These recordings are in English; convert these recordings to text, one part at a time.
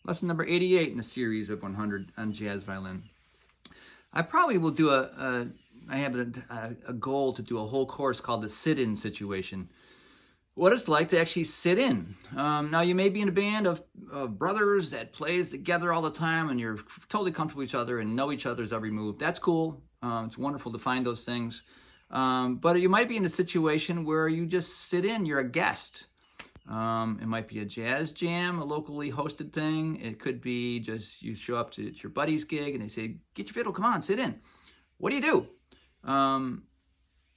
Lesson number 88 in a series of 100 on jazz violin. I probably will do I have a goal to do a whole course called the SitIn Situation. What it's like to actually sit in. Now, you may be in a band of brothers that plays together all the time, and you're totally comfortable with each other and know each other's every move. That's cool. It's wonderful to find those things. But you might be in a situation where you just sit in. You're a guest. It might be a jazz jam, a locally hosted thing. It could be just you show up to your buddy's gig, and they say, "Get your fiddle, come on, sit in." What do you do?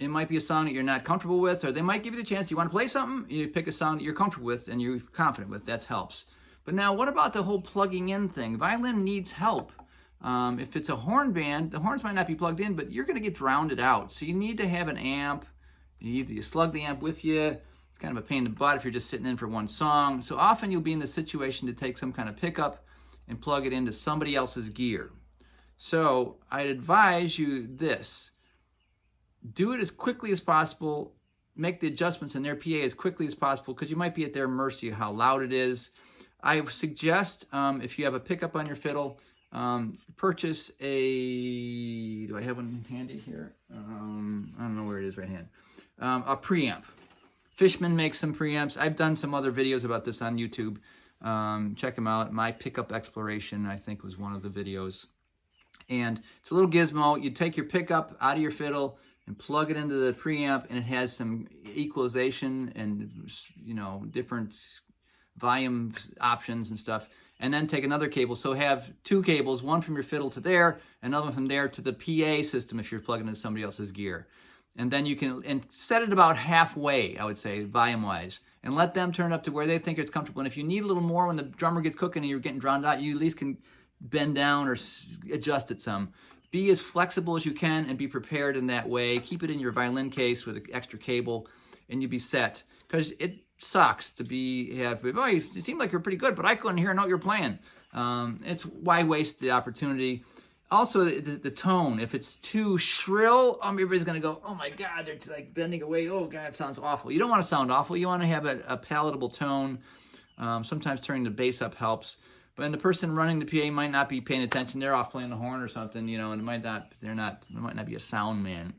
It might be a song that you're not comfortable with, or they might give you the chance. You want to play something? You pick a song that you're comfortable with and you're confident with. That helps. But now, what about the whole plugging in thing? Violin needs help. If it's a horn band, the horns might not be plugged in, but you're going to get drowned out. So you need to have an amp. You slug the amp with you. It's kind of a pain in the butt if you're just sitting in for one song. So often you'll be in the situation to take some kind of pickup and plug it into somebody else's gear. So I'd advise you this. Do it as quickly as possible. Make the adjustments in their PA as quickly as possible, because you might be at their mercy of how loud it is. I suggest, if you have a pickup on your fiddle, purchase a, do I have one handy here? I don't know where it is right hand. A preamp. Fishman makes some preamps. I've done some other videos about this on YouTube. Check them out. My Pickup Exploration, I think, was one of the videos. And it's a little gizmo. You take your pickup out of your fiddle and plug it into the preamp, and it has some equalization and, you know, different volume options and stuff. And then take another cable. So have two cables, one from your fiddle to there, another one from there to the PA system if you're plugging into somebody else's gear. And then you can set it about halfway, I would say, volume-wise, and let them turn it up to where they think it's comfortable. And if you need a little more when the drummer gets cooking and you're getting drowned out, you at least can bend down or adjust it some. Be as flexible as you can and be prepared in that way. Keep it in your violin case with an extra cable, and you'll be set. Because it sucks to boy, you seem like you're pretty good, but I couldn't hear a note you're playing. It's why waste the opportunity. Also, the tone. If it's too shrill, everybody's going to go, "Oh my God, they're like bending away. Oh God, it sounds awful." You don't want to sound awful. You want to have a palatable tone. Sometimes turning the bass up helps. But the person running the PA might not be paying attention. They're off playing the horn or something, you know, and it might not be a sound man.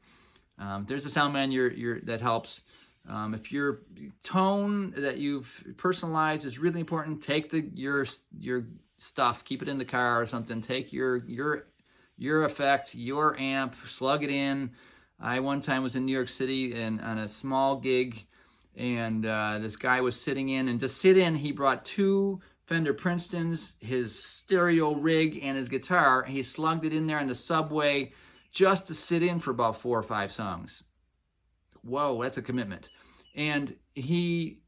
There's a sound man that helps. If your tone that you've personalized is really important, take your stuff, keep it in the car or something. Take your effect, your amp, slug it in. I one time was in New York City and on a small gig, and this guy was sitting in, and to sit in, he brought two Fender Princetons, his stereo rig, and his guitar. He slugged it in there on the subway just to sit in for about 4 or 5 songs. Whoa, that's a commitment. And he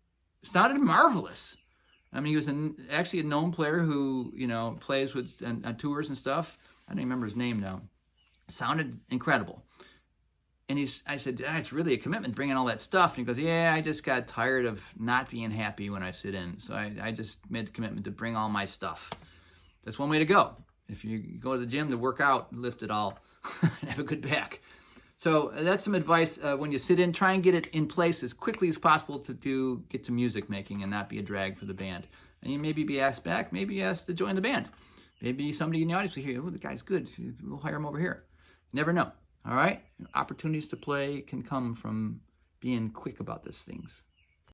sounded marvelous. I mean, he was actually a known player who, you know, plays with on tours and stuff. I don't even remember his name now. Sounded incredible. And I said, it's really a commitment bringing all that stuff. And he goes, "Yeah, I just got tired of not being happy when I sit in. So I just made the commitment to bring all my stuff." That's one way to go. If you go to the gym to work out, lift it all, and have a good back. So that's some advice. When you sit in, try and get it in place as quickly as possible to get to music making and not be a drag for the band. And you maybe be asked back, maybe asked to join the band. Maybe somebody in the audience will hear, "Oh, the guy's good. We'll hire him over here." You never know. All right? Opportunities to play can come from being quick about these things.